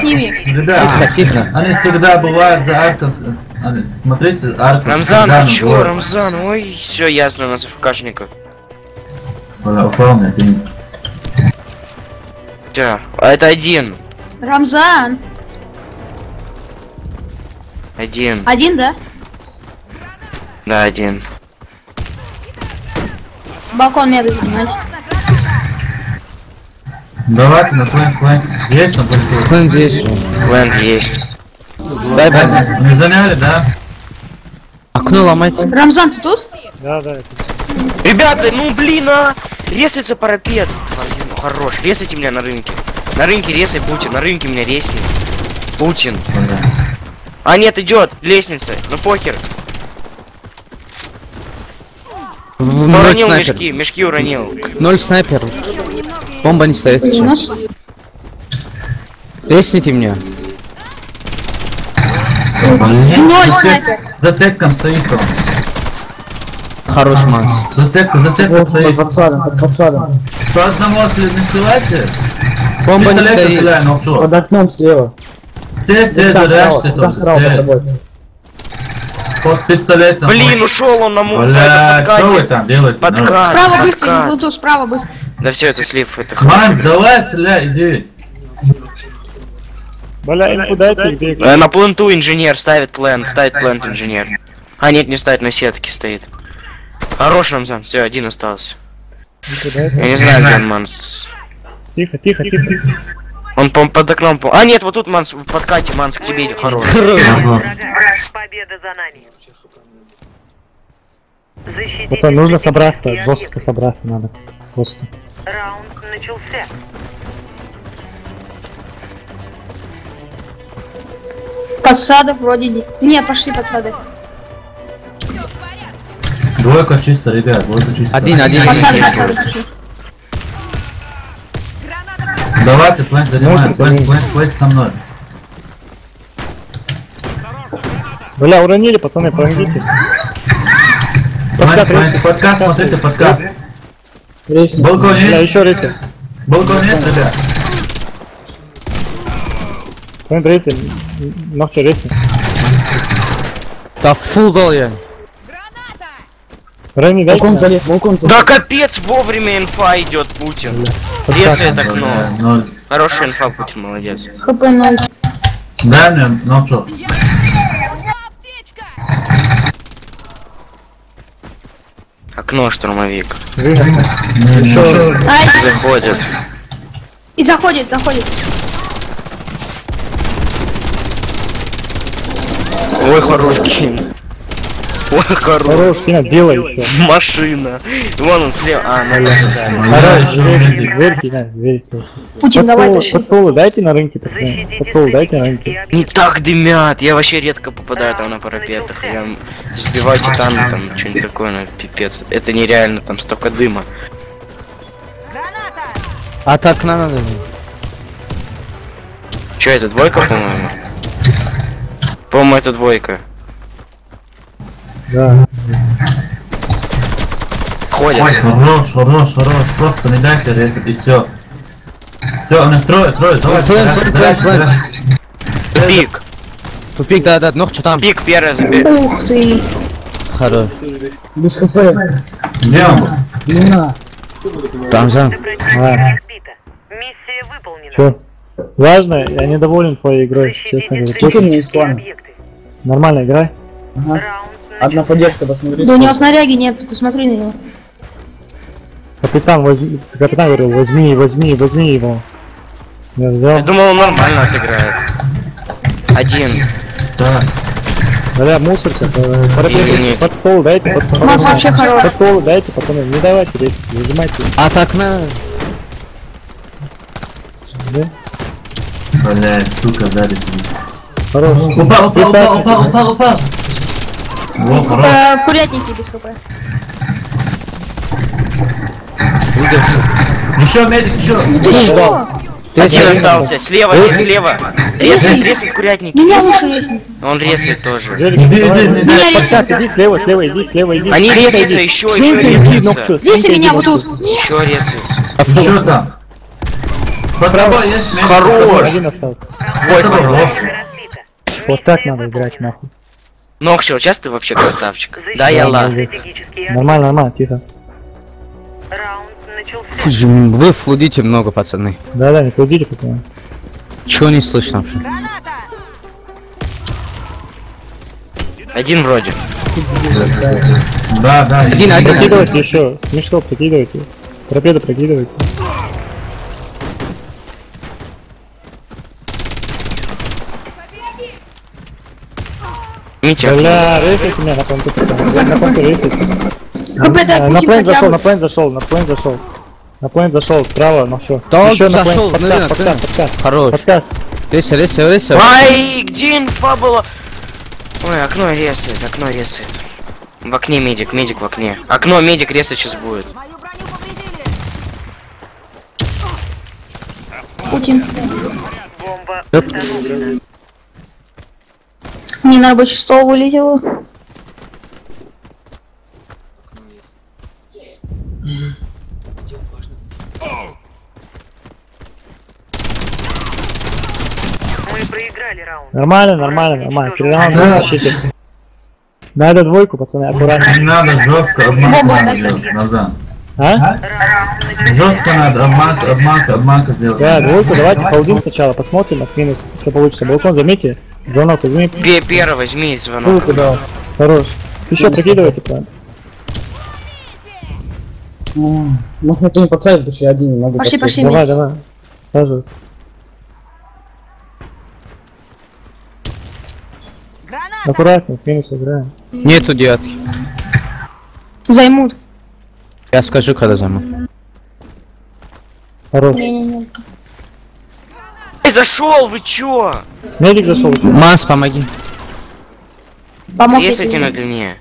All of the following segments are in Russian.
ними. Ребят, Тихо. они всегда бывают за арку. Смотрите, арку. Рамзан, ты чё, Рамзан? Ой, все ясно, у нас ФКшника. Упал мне, ты... Всё, а это один. Рамзан. Один. Один, да? Да, один. Балкон меда занимать. Давайте на плент. Есть на плент? План здесь. Ленд есть. Дай бомбу. Не заняли, да? Окно ломать. Рамзан, ты тут? Да. Ребята, ну блин, а! Резается парапет. Ну, хорош, резайте меня на рынке. На рынке резай Путин, на рынке меня резни. Путин. А нет, идет, лестница. Ну похер. Уронил мешки, мешки уронил. 0 снайпер. Бомба не стоит сейчас. Ресните меня. За сетком стоит он. Хорош манс. За сетком стоит. Под садом. По одному слезайте. Бомба не стоит. Стреляй, но что? Под окном слева. Все заряжайте тут. Под пистолетом. Блин, ушел он на Бля, что вы там делаете? Подкат. Справа быстро, не плуту, справа быстро. Да все, это слив, это Ман, давай стреляй, иди. Бля, инфу дайте, где. На пленту инженер ставит плент инженер. А нет, не ставит, на сетке стоит. Хорош, Рамзан, все, один остался. Я не знаю, где он, Манс. Тихо. Он под окном. А нет, вот тут Манс, в подкате Манс к тебе идет. Хорош. Победа за нами. Пацан, нужно собраться, жестко собраться надо. Просто. Раунд начался. Подсадок вроде нет, пошли подсадок. Двойка чисто, ребят, двойка чисто. Один. Подсадок пошли. Давайте, плент занимаем, плент со мной. Бля, уронили, пацаны, помогите. Подкат, смотрите, подкат. Рейс. Балкон есть? Бля, еще рейсы. Балкон есть, ребят? Point рейсы. Нахчу рейсы. Да фу дал я. Рейни, дай. Балкон. Да капец, вовремя инфа идет Путин. Резает окно. Ноль. Хорошая инфа, Путин, молодец. ХП 0. Дай мне, ну что? Окно, штурмовик. Еще. Ай, Заходит. и заходит. Ой, хорош Кин. Ой, хорош. Хорош, Кина, делай еще. Машина. Вон он слева. А, ну Хорош, зверь, Кина, зверь. Путин, давай Под тащи. столы дайте на рынке, пацаны. Под столы дайте на рынке. Не так дымят. Я вообще редко попадаю там на парапетах. Я сбиваю титаны, там что-нибудь такое, ну пипец. Это нереально, там столько дыма. От окна надо. Че, это двойка, по-моему? По-моему, это двойка. Да. Ходят. Ой, хорош. Просто не дайте резать и все. Все, он их трое, давай. Плент. Пик. Тупик, да, ну что там? Пик первый забей. Ух ты. Хорош. Без хп. Где он? Рамзан. Миссия выполнена. Че? Важно, я недоволен твоей игрой, честно говоря. Сколько у меня есть план? Нормально играй. Одна поддержка, посмотри. Да у него снаряги нет, посмотри на него. Капитан говорил, возьми его. Я взял. Я думал, он нормально отыграет. Один. Да. Бля, мусорка. Нет. Под стол дайте, Макс вообще хорош. под стол дайте, пацаны. Не давайте резать, зажимайте. От окна. Да? Блять, сука, сзади сидит. Хорош. Упал. Во, хорош. В курятнике без ХП. Еще медик, еще. Ты чё? Один остался. Слева. Резает курятники. Меня лучше есть. Он резает тоже. Меня Подкат, резать. иди слева, иди. Они резаются, еще резаются. Здесь у меня вот тут. Еще резаются. Еще там. Под тобой есть место. Хорош! Один остался. Ой, Под тобой хорош. лошадь. Разбита. Вот так надо играть, нахуй. Ногчо, сейчас ты вообще красавчик. Да, я ла. Стратегические Нормально, нормально, тихо. раунд начался. Слушай, вы флудите много, пацаны. Да-да, не кладите, пацаны. Чего не слышно вообще? Один вроде. Да, да. Один, один. Прокидывайте еще. С мешков прокидывайте. Торпеду прокидывайте. Митя, Бля, рейсайте меня на понту, пацаны. Бля, на понту рейсайте. ХП дай На Путин плейн зашел, хотя на бы. плейн зашел, на плейн зашел. На плейн зашел, справа, ну чё. Да, Еще он на зашел, плейн, на рынок, подкат, рынок. подкат. Хорош. Подкат. Рейся, рейся, рейся. ай, где инфа была? Ой, окно резает, окно резает. В окне медик, медик в окне. Окно, медик резать сейчас будет. Путин. Бомба Оп. установлена. Мне на рабочий стол вылетело. Мы проиграли раунд. Нормально, нормально, нормально. Перераунд на защите. Надо двойку, пацаны, аккуратно. Не надо жестко, обманка Бомба, надо дай делать, Назан. А? Раунд начался. Жестко надо, обманка сделать. Да, двойку, давайте холдим сначала, посмотрим, от минус, что получится. Балкон, заметьте. Звонок, возьми. Первый возьми звонок. Двойку дал. Хорош. Еще прикидывайте план. Может, никто не подсадит, потому что я один не могу. Пошли, подсесть. пошли, Давай, Митя. давай. Саживай. Аккуратно, в минус играем. Нету девятки. Займут. Я скажу, когда займу. Хорош. Не-не-не. Эй, зашел, вы чё? Медик зашел еще. Манс, помоги. Помог Резайте тебе. на длине.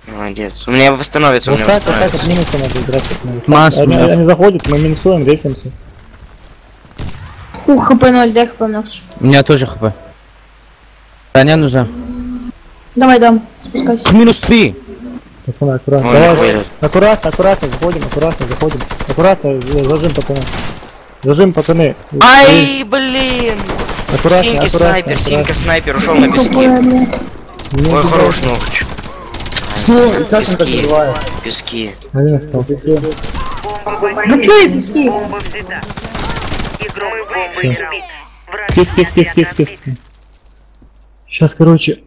Молодец. У меня восстановится, у Вот меня так, вот так от восстановится. минуса надо играть, пацаны. Масс, Они, да. они заходят, мы минусуем, рейсимся. Ух, ХП 0, дай ХП много. У меня тоже хп. Таня нужна. Давай, дам. Спускайся. Минус 3. Пацаны, аккуратно. Ой, Давай, нихуя. аккуратно, аккуратно, заходим, аккуратно, заходим. Аккуратно, зажим, пацаны. Зажим, пацаны. Ай, блин! Аккуратно, Синька аккуратно, снайпер, Синька снайпер ушел на пески. Тупая, бля. Ой, хорош ногч. Что? И как он так Пески. убивает? Пески. Один остался. Бомба Ну чё я пески? Бомба взята. Игрок бомбы разбит. Враг Тихо, тихо, тихо, тихо, разбит. тихо. Сейчас, короче,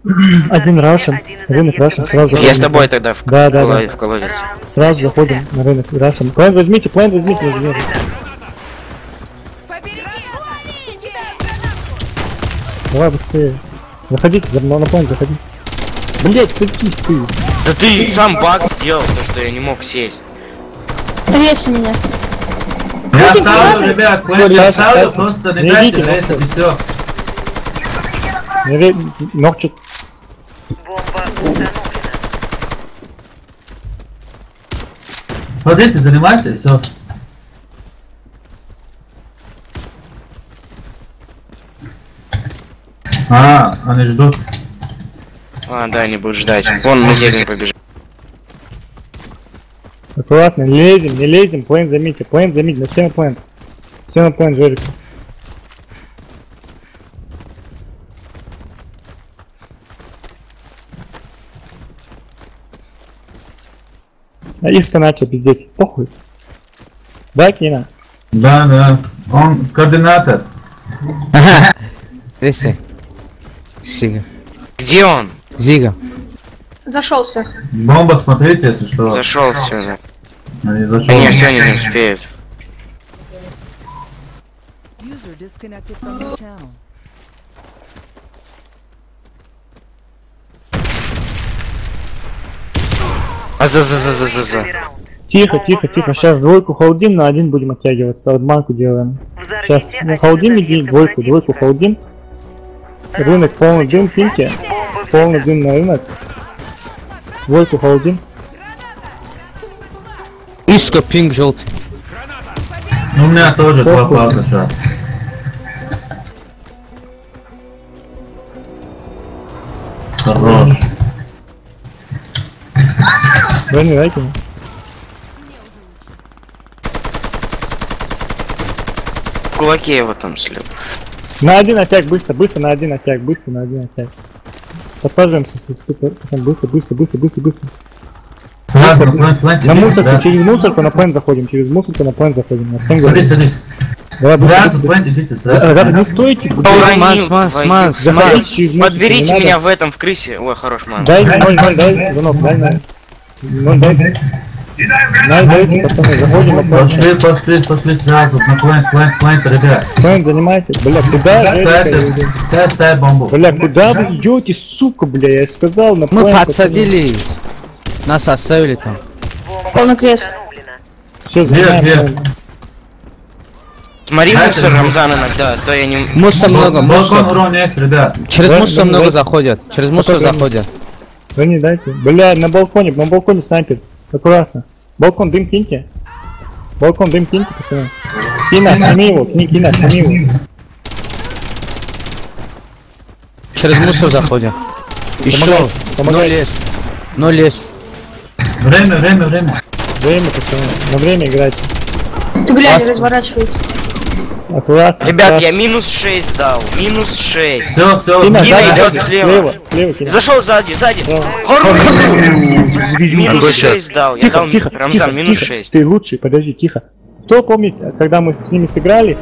один рашен, рынок рашен, сразу Я с заходим. тобой тогда в, Да, да, коло- да. в колодец. Сразу заходим на рынок рашен. План возьмите, возьмите. Давай быстрее. Заходите, на план заходи. Блять, садись ты. Да ты сам баг сделал, то что я не мог сесть. Рейси меня. Я Путин, ставлю, ладно? ребят, Ой, плейс я да, ставлю, ставь. просто Не не дайте идите, рейсать и все. Ног чуть. Бомба установлена. Смотрите, занимайте, все. А, они ждут. А, да, они будут ждать. Вон на зелень побежал. Аккуратно, не лезем, плейн заметьте, на все на плейн. Все на плейн, Жорик. А иска начал пиздеть, похуй. Да, Кина? Да, да. Он координатор. Рейся. Зига. Где он? Зига. Зашелся. Бомба, смотрите, если что. Зашел все. Не зашел. Да не, все, они не успеют. User disconnected from your channel. А за. Раунд. Тихо, сейчас двойку холдим, на один будем оттягиваться, обманку делаем. Взорвите Сейчас один холдим, из иди, объектов двойку противника. холдим. Рынок полный дым, пинки. Бомба Полный взята. дым на рынок. Двойку холдим. Иска, пинг желтый. Ну, у меня тоже два Похуй. палка шаг. Хорош. Верни, дайте мне. кулаке его там слил. На один опять, быстро, быстро, на один опять, быстро, на один опять. Подсаживаемся, быстро, быстро, быстро, быстро, быстро. Сразу, фланг, На мусорку, да. через мусорку на план заходим, через мусорку на план заходим. На всем Садись, садись. Давай, быстро, Сразу, быстро. фланг, идите, Ребята, сразу. не стойте, Уронил Макс, твою. Макс, заходите Макс. через мусорку, Подберите не меня надо. в этом, в крысе. Ой, хорош, ман. Дай 0-0, дай, звонок, дай, дай. 0, дай. Дай, пацаны, заходим на план. Пошли сразу, на фланг, ребят. План занимайте. Бля, куда же? Ставь бомбу. Бля, куда вы идете, сука, бля, я сказал, на Мы план. подсадились. Нас оставили там. Полный крест. Все, Вверх, занимаем. вверх. Смотри, Дайте мусор, мне. Рамзан, иногда, а то я не... Мусор много, Балкон мусор. урон есть, ребят. Через Да, мусор да, много да. заходят. Через мусор Потом- заходят. Да не дайте. Бля, на балконе снайпер. Аккуратно. Балкон, дым киньте. Балкон, дым киньте, пацаны. Кина, сними его, Кина, сними его. Через мусор заходят. Еще. Помогай, помогай. 0 лез. 0 лез. Время. Время, пацаны. На время играть. Ты глянь, разворачивается. Аккуратно. Ребят, я минус 6 дал. Минус 6. Все. Кина, Кина сзади, идет сзади. слева. Слева, Кина. Зашел сзади. Да. Хорош. Минус 6 дал. Я Тихо, дал тихо, Рамзан, тихо, минус тихо. 6. Ты лучший, подожди, тихо. Кто помнит, когда мы с ними сыграли,